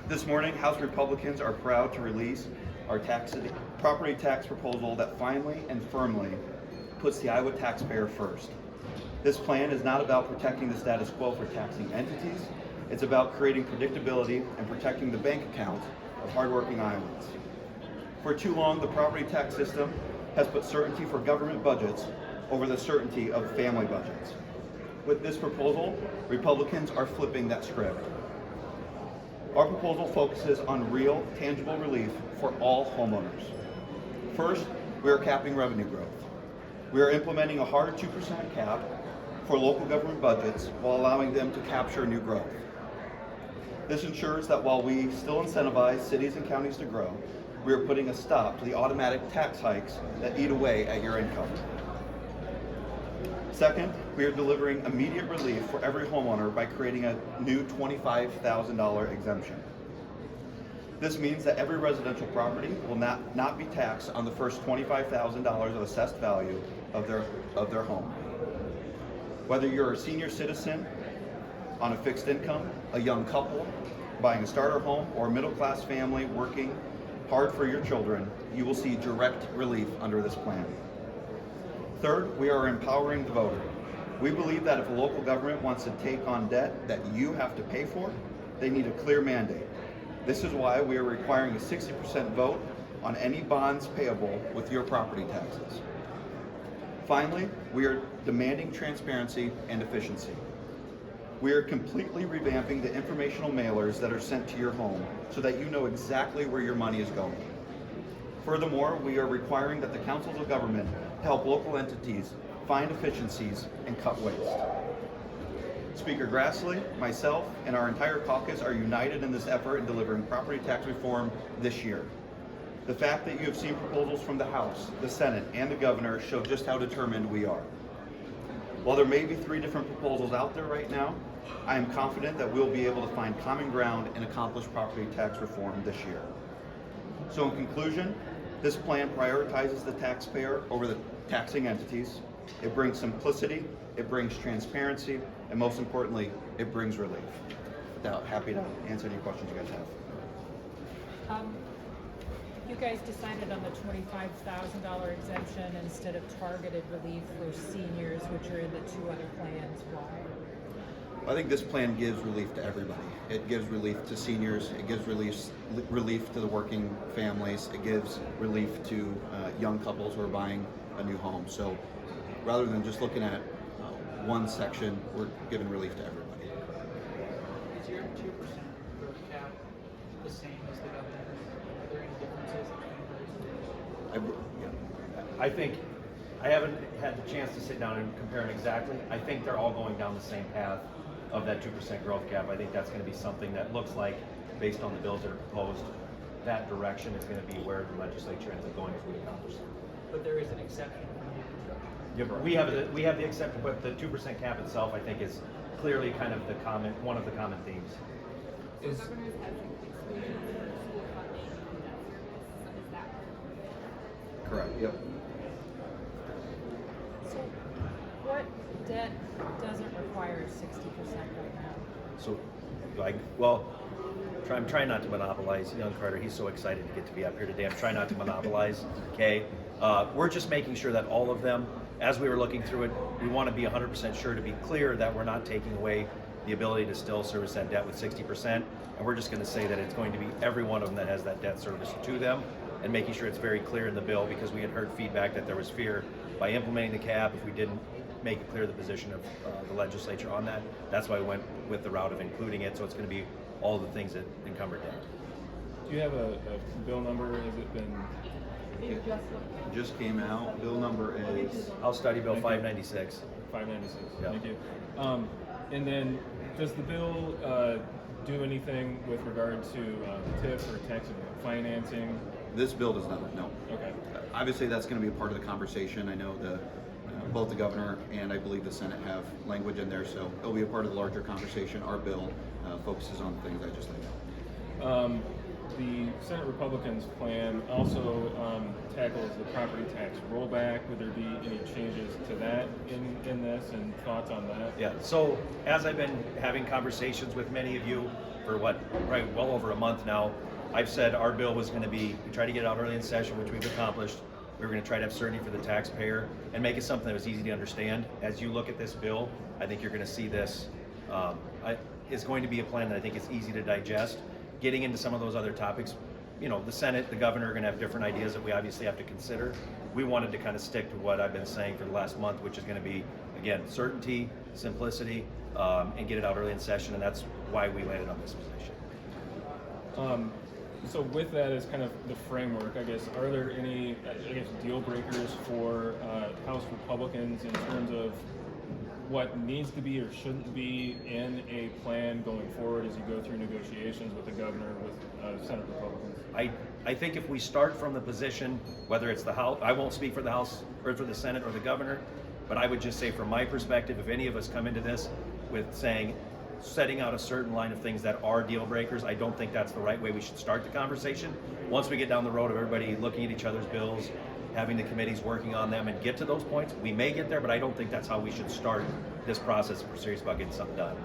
This morning, House Republicans are proud to release our property tax proposal that finally and firmly puts the Iowa taxpayer first. This plan is not about protecting the status quo for taxing entities. It's about creating predictability and protecting the bank account of hardworking Iowans. For too long, the property tax system has put certainty for government budgets over the certainty of family budgets. With this proposal, Republicans are flipping that script. Our proposal focuses on real, tangible relief for all homeowners. First, we are capping revenue growth. We are implementing a hard 2% cap for local government budgets while allowing them to capture new growth. This ensures that while we still incentivize cities and counties to grow, we are putting a stop to the automatic tax hikes that eat away at your income. Second, we are delivering immediate relief for every homeowner by creating a new $25,000 exemption. This means that every residential property will not be taxed on the first $25,000 of assessed value of their home. Whether you're a senior citizen on a fixed income, a young couple buying a starter home, or a middle-class family working hard for your children, you will see direct relief under this plan. Third, we are empowering the voter. We believe that if a local government wants to take on debt that you have to pay for, they need a clear mandate. This is why we are requiring a 60% vote on any bonds payable with your property taxes. Finally, we are demanding transparency and efficiency. We are completely revamping the informational mailers that are sent to your home so that you know exactly where your money is going. Furthermore, we are requiring that the councils of government help local entities find efficiencies and cut waste. Speaker Grassley, myself, and our entire caucus are united in this effort in delivering property tax reform this year. The fact that you have seen proposals from the House, the Senate, and the governor show just how determined we are. While there may be 3 different proposals out there right now, I am confident that we'll be able to find common ground and accomplish property tax reform this year. So in conclusion, this plan prioritizes the taxpayer over the taxing entities. It brings simplicity, it brings transparency, and most importantly, it brings relief. Now, happy to answer any questions you guys have. You guys decided on the $25,000 exemption instead of targeted relief for seniors, which are in the 2 other plans. Why? I think this plan gives relief to everybody. It gives relief to seniors, it gives relief to the working families, it gives relief to young couples who are buying a new home. So rather than just looking at one section, we're giving relief to everybody. Is your 2% growth cap the same as the governor's? Are there any differences between those? I think I haven't had the chance to sit down and compare them exactly. I think they're all going down the same path of that 2% growth cap. I think that's going to be something that looks like, based on the bills that are proposed, that direction is going to be where the legislature ends up going if we accomplish it. But there is an exception for new construction. Yeah, we have the exception, but the 2% cap itself, I think, is clearly kind of one of the common themes. So governors has exclusions for school funding and debt service. Is that Correct, yep. So what debt doesn't require 60% right now? So, I'm trying not to monopolize young Carter. He's so excited to get to be up here today. I'm trying not to monopolize, okay? We're just making sure that all of them, as we were looking through it, we want to be 100% sure to be clear that we're not taking away the ability to still service that debt with 60%. And we're just going to say that it's going to be every one of them that has that debt service to them, and making sure it's very clear in the bill, because we had heard feedback that there was fear by implementing the cap if we didn't make it clear the position of the legislature on that. That's why we went with the route of including it, so it's going to be all the things that encumber debt. Do you have a bill number? Has it been? It just came out. Bill number is House Study Bill 596. 596. Yeah. Thank you. And then, does the bill do anything with regard to TIF or tax financing? This bill does not, no. Okay. Obviously, that's going to be a part of the conversation. I know both the governor and I believe the Senate have language in there, so it'll be a part of the larger conversation. Our bill focuses on the things I just laid out. The Senate Republicans' plan also tackles the property tax rollback. Would there be any changes to that in this, and thoughts on that? Yeah, so as I've been having conversations with many of you, for what, right, well over a month now. I've said our bill was going to be, we tried to get it out early in session, which we've accomplished. We were going to try to have certainty for the taxpayer and make it something that was easy to understand. As you look at this bill, I think you're going to see this. It's going to be a plan that I think is easy to digest. Getting into some of those other topics, you know, the Senate, the governor are going to have different ideas that we obviously have to consider. We wanted to kind of stick to what I've been saying for the last month, which is going to be, again, certainty, simplicity, and get it out early in session, and that's why we landed on this position. So with that as kind of the framework, I guess, are there any, deal breakers for House Republicans in terms of what needs to be or shouldn't be in a plan going forward as you go through negotiations with the governor, with Senate Republicans? I think if we start from the position, whether it's the House, I won't speak for the House or for the Senate or the governor, but I would just say from my perspective, if any of us come into this with setting out a certain line of things that are deal breakers, I don't think that's the right way we should start the conversation. Once we get down the road of everybody looking at each other's bills, having the committees working on them and get to those points, we may get there, but I don't think that's how we should start this process if we're serious about getting something done.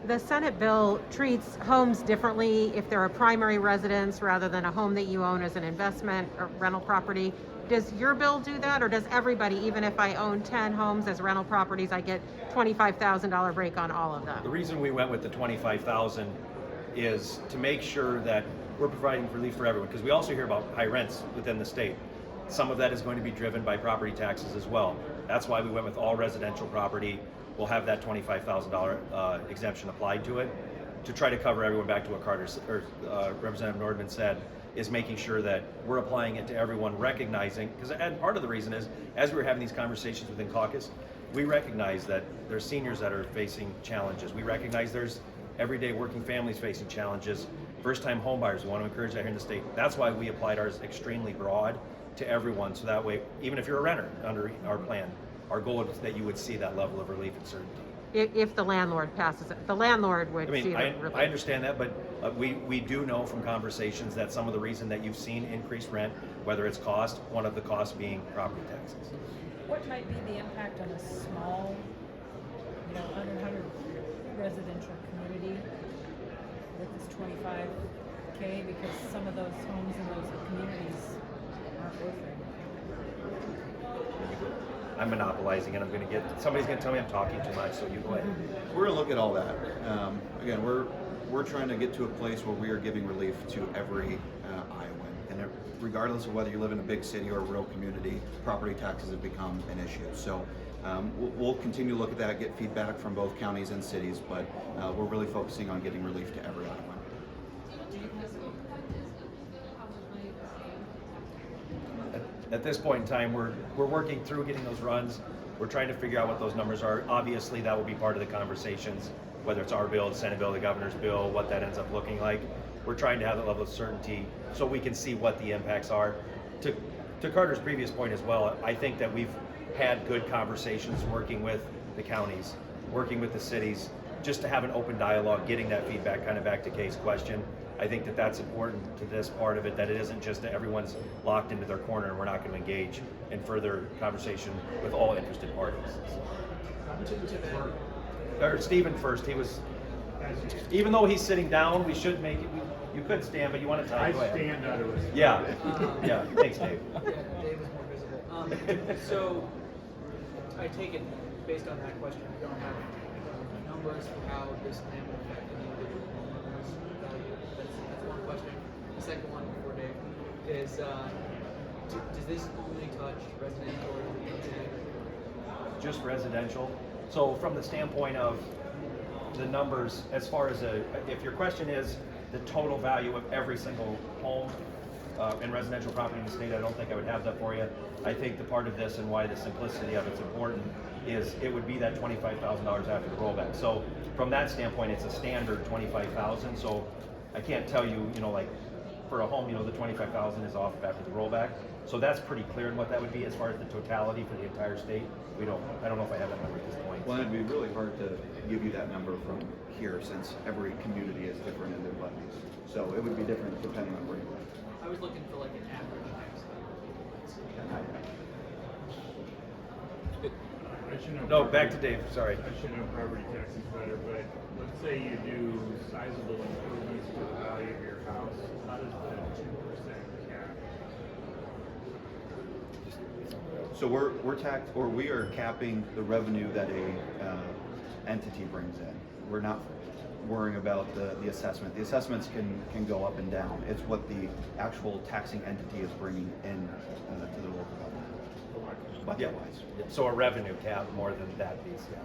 The Senate bill treats homes differently if they're a primary residence rather than a home that you own as an investment or rental property. Does your bill do that, or does everybody, even if I own 10 homes as rental properties, I get $25,000 break on all of them? The reason we went with the $25,000 is to make sure that we're providing relief for everyone, because we also hear about high rents within the state. Some of that is going to be driven by property taxes as well. That's why we went with all residential property. We'll have that $25,000 exemption applied to it to try to cover everyone, back to what Representative Nordman said, is making sure that we're applying it to everyone, recognizing, and part of the reason is, as we were having these conversations within caucus, we recognize that there's seniors that are facing challenges. We recognize there's everyday working families facing challenges, first-time home buyers. We want to encourage that here in the state. That's why we applied ours extremely broad to everyone, so that way, even if you're a renter under our plan, our goal is that you would see that level of relief and certainty. If the landlord passes it, the landlord would see the relief. I understand that, but we do know from conversations that some of the reason that you've seen increased rent, whether it's cost, one of the costs being property taxes. What might be the impact on a small, under 100 residential community with this 25K? Because some of those homes in those communities aren't worth it. I'm monopolizing it. Somebody's going to tell me I'm talking too much, so you go ahead. We're going to look at all that. Again, we're trying to get to a place where we are giving relief to every Iowan, and regardless of whether you live in a big city or a rural community, property taxes have become an issue. So we'll continue to look at that, get feedback from both counties and cities, but we're really focusing on getting relief to every Iowan. At this point in time, we're working through getting those runs. We're trying to figure out what those numbers are. Obviously, that will be part of the conversations, whether it's our bill, the Senate bill, the governor's bill, what that ends up looking like. We're trying to have that level of certainty so we can see what the impacts are. To Carter's previous point as well, I think that we've had good conversations working with the counties, working with the cities, just to have an open dialogue, getting that feedback, kind of back to Kay's question. I think that that's important to this part of it, that it isn't just that everyone's locked into their corner and we're not going to engage in further conversation with all interested parties. Or Stephen first, even though he's sitting down, we should make it, you could stand, but you want to tie. I stand out of it. Yeah, yeah, thanks Dave. Yeah, Dave is more visible. So, I take it, based on that question, we don't have numbers for how this plan will affect an individual homeowner's value. That's one question. The second one for Dave is, does this only touch residential or Just residential. So from the standpoint of the numbers, as far as if your question is the total value of every single home and residential property in the state, I don't think I would have that for you. I think the part of this and why the simplicity of it's important is it would be that $25,000 after the rollback. So from that standpoint, it's a standard $25,000. So I can't tell you, like for a home, the $25,000 is off after the rollback. So that's pretty clear in what that would be as far as the totality for the entire state. I don't know if I have that number at this point. Well, it'd be really hard to give you that number from here since every community is different in their levies. So it would be different depending on where you live. I was looking for like an average tax. I should know. No, back to property- Dave, sorry. I should know property taxes better, but let's say you do sizable improvements to the value of your house. How does the 2% cap? So we are capping the revenue that a entity brings in. We're not worrying about the assessment. The assessments can go up and down. It's what the actual taxing entity is bringing in to the local government. Budget-wise. So a revenue cap more than that piece, yeah.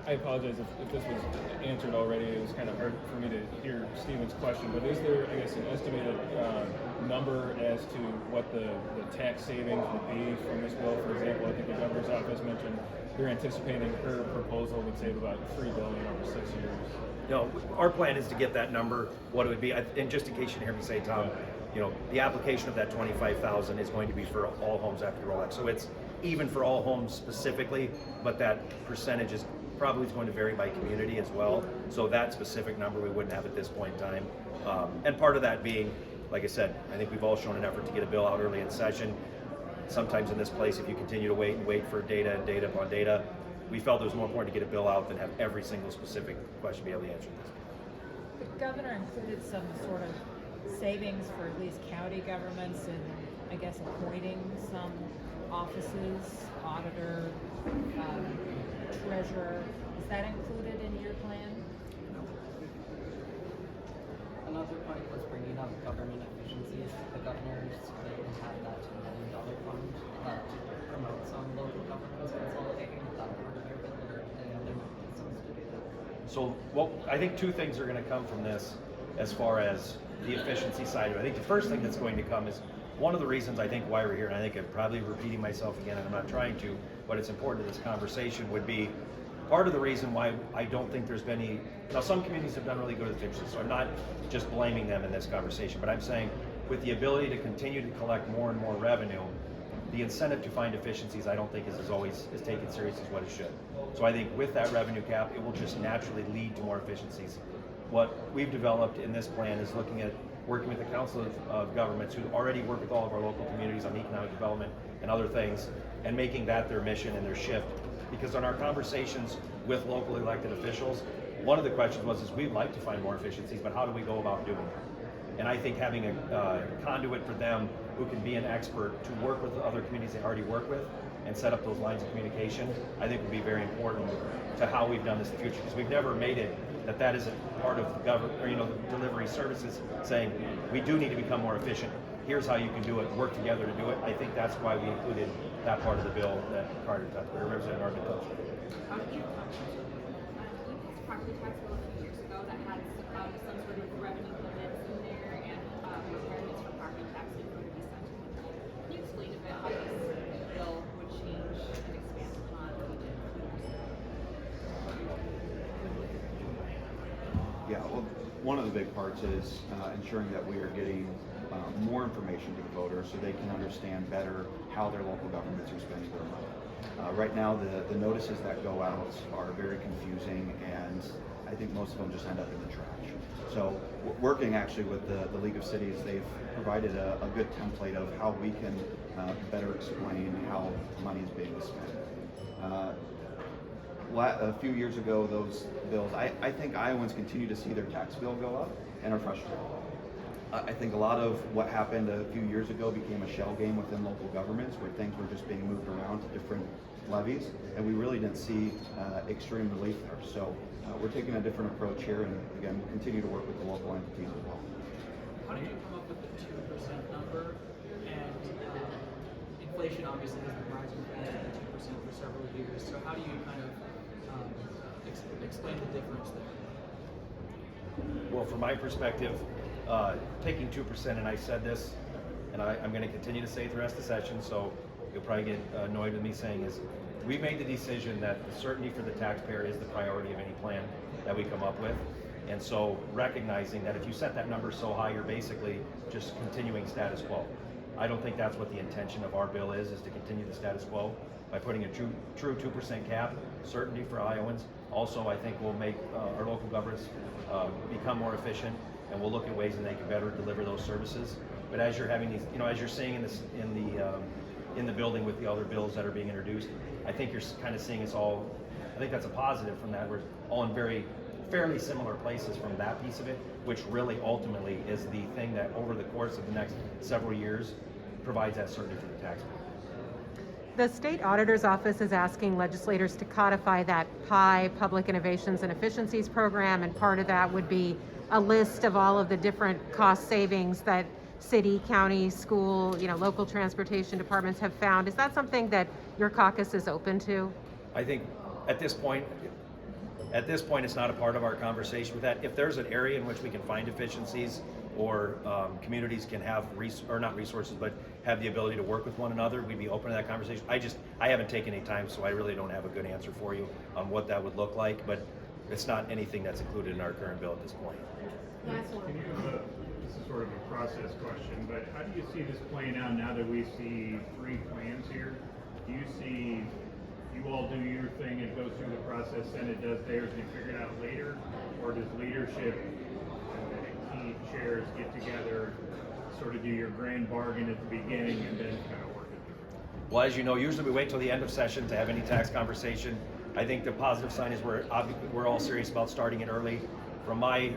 I apologize if this was answered already. It was kind of hard for me to hear Stephen's question, but is there, I guess, an estimated number as to what the tax savings would be from this bill? For example, I think the governor's office mentioned they're anticipating her proposal would save about $3 billion over 6 years. No, our plan is to get that number, what it would be, and just in case you didn't hear me say, Tom, the application of that 25,000 is going to be for all homes after the rollback. So it's even for all homes specifically, but that percentage is probably going to vary by community as well. So that specific number we wouldn't have at this point in time. And part of that being, like I said, I think we've all shown an effort to get a bill out early in session. Sometimes in this place, if you continue to wait for data and data upon data, we felt it was more important to get a bill out than have every single specific question be able to answer this. The governor included some sort of savings for at least county governments and I guess appointing some offices, auditor, treasurer. Is that included in your plan? Another point was bringing up government efficiencies. The governor's going to have that $2 million fund to promote some local governments consolidating without part of your bill or any other mechanisms to do that. So I think two things are going to come from this as far as the efficiency side of it. I think the first thing that's going to come is one of the reasons I think why we're here, and I think I'm probably repeating myself again, and I'm not trying to, but it's important to this conversation, would be part of the reason why I don't think there's been any, now some communities have done really good efficiency, so I'm not just blaming them in this conversation, but I'm saying with the ability to continue to collect more and more revenue, the incentive to find efficiencies I don't think is always as taken serious as what it should. So I think with that revenue cap, it will just naturally lead to more efficiencies. What we've developed in this plan is looking at working with the Council of Governments who already work with all of our local communities on economic development and other things, and making that their mission and their shift. Because in our conversations with local elected officials, one of the questions was, is we'd like to find more efficiencies, but how do we go about doing it? And I think having a conduit for them who can be an expert to work with the other communities they already work with and set up those lines of communication, I think would be very important to how we've done this in the future. Because we've never made it that isn't part of the government, or the delivery services saying, we do need to become more efficient. Here's how you can do it, work together to do it. I think that's why we included that part of the bill that Carter touched, or Representative Nordman touched. How did you come to the property tax bill a few years ago that had some sort of revenue limits in there and requirements for property tax in order to be sent to people? Can you explain a bit how this bill would change and expand upon what we did a few years ago? Yeah, well, one of the big parts is ensuring that we are getting more information to the voters so they can understand better how their local governments are spending their money. Right now, the notices that go out are very confusing, and I think most of them just end up in the trash. So working actually with the League of Cities, they've provided a good template of how we can better explain how money is being spent. A few years ago, those bills, I think Iowans continue to see their tax bill go up and are frustrated. I think a lot of what happened a few years ago became a shell game within local governments where things were just being moved around to different levies, and we really didn't see extreme relief there. So we're taking a different approach here, and again, we'll continue to work with the local entities as well. How did you come up with the 2% number? And inflation obviously has been rising for 2% for several years. So how do you kind of explain the difference there? Well, from my perspective, taking 2%, and I said this, and I'm going to continue to say it the rest of the session, so you'll probably get annoyed with me saying is, we made the decision that the certainty for the taxpayer is the priority of any plan that we come up with. And so recognizing that if you set that number so high, you're basically just continuing status quo. I don't think that's what the intention of our bill is to continue the status quo by putting a true 2% cap, certainty for Iowans. Also, I think we'll make our local governments become more efficient, and we'll look at ways that they can better deliver those services. But as you're having these, as you're seeing in in the building with the other bills that are being introduced. I think you're kind of seeing us all, I think that's a positive from that. We're all in fairly similar places from that piece of it, which really ultimately is the thing that over the course of the next several years provides that certainty for the taxpayer. The state auditor's office is asking legislators to codify that PI, Public Innovations and Efficiencies program, and part of that would be a list of all of the different cost savings that city, county, school, local transportation departments have found. Is that something that your caucus is open to? I think at this point, it's not a part of our conversation with that. If there's an area in which we can find efficiencies, or communities can have not resources, but have the ability to work with one another, we'd be open to that conversation. I haven't taken any time, so I really don't have a good answer for you on what that would look like, but it's not anything that's included in our current bill at this point. Last one. Can you, this is sort of a process question, but how do you see this playing out now that we see 3 plans here? Do you see you all do your thing, it goes through the process, Senate does theirs, and they figure it out later? Or does leadership and key chairs get together, sort of do your grand bargain at the beginning and then kind of work it through? Well, as you know, usually we wait till the end of session to have any tax conversation. I think the positive sign is we're all serious about starting it early. From my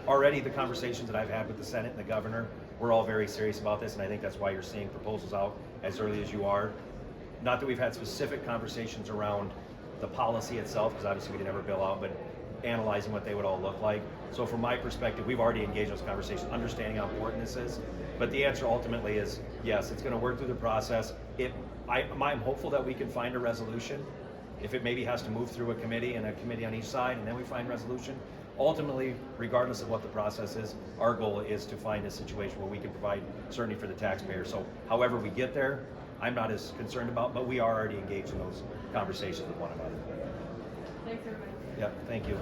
already the conversations that I've had with the Senate and the governor, we're all very serious about this, and I think that's why you're seeing proposals out as early as you are. Not that we've had specific conversations around the policy itself, because obviously we didn't ever bill out, but analyzing what they would all look like. So from my perspective, we've already engaged those conversations, understanding how important this is. But the answer ultimately is yes, it's going to work through the process. I'm hopeful that we can find a resolution. If it maybe has to move through a committee and a committee on each side, and then we find resolution. Ultimately, regardless of what the process is, our goal is to find a situation where we can provide certainty for the taxpayer. So however we get there, I'm not as concerned about, but we are already engaged in those conversations with one another. Thanks, everybody. Yeah, thank you.